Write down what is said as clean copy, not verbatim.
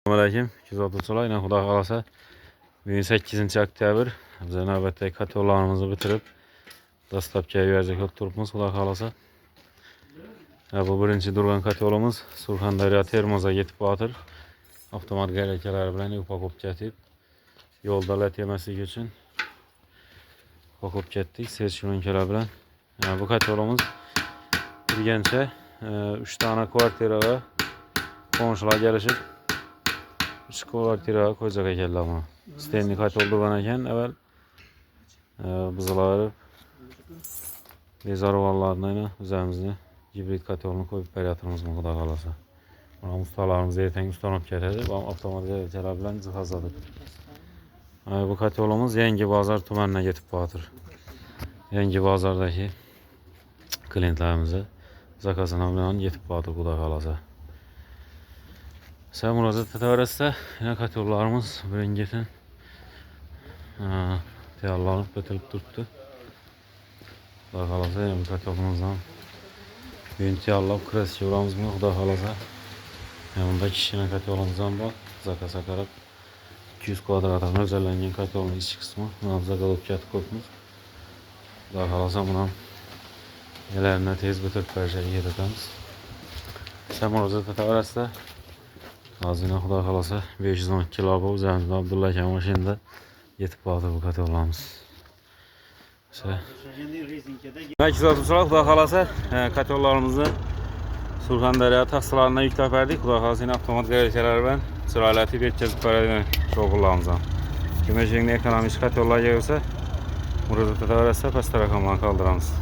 Selamünaleyküm. 230 olayla Xuda qalasa. Bugün 8. oktyabr. Biz növbətdəki kategolarımızı bitirib Dastlabkiyə verecek oturubumuz Xuda qalasa. Bu birinci durğan kategorumuz Surxondaryo Termoz'a getib batır. Avtomat qələkələri bilan upakop getib. Yolda lət yeməslik üçün upakop getdik. Serçilonkələr bilan. Bu kategorumuz bir gəncə 3 tane kvartiraya qonşular gəlişib. 3 kvartiraya koyacaq ekerlər buna. İstəyinlik kat olduğuna eken evvel bızıları rezervuarlarına üzərimizdə hibrid kategorunu koyup bəryatırımız Xuda qalasa. Buna ustalarımız ertən ustanıb gətirdi. Avtomat qələkələr bilan cihazladık. Bu kategorumuz Yengi Bazar tüməninə getib batır. Yengi Bazardakı klientlərimize zakazına bilan getib batır Xuda qalasa. Sen müracaat ederse yine kategorilarımız biringetin teyarlanıp götürüp tuttu. Xuda qalasa yine bu kategorimizden büyük teyarlanıp kres çevremiz bunu Xuda qalasa. Yanında kişinin kategorimizden bak zakaz akarab 200 kvadratına özellengen kategorinin iç kısmı. Buna zakalıp yatıp koymuş. Xuda qalasa buna nelerine tez götürüp vereceği yedekemiz. Sen müracaat ederse Hazine Xuda qalasa 512 kilo üzərimizdə Abdullah Kəmal maşinində yetib batır bu kategorlarımız. 230 Xuda qalasa kategorlarımızı Surxondaryo taksilarına yükləyib verdik. Xuda qalasa yine avtomat qələkələri və sürəti bir keçib verdik şoğullarımıza. Köməkçiliyində ekonomik kategorlar gəlirsə müracaat edersə pəstə rəqamlarını qaldıramız.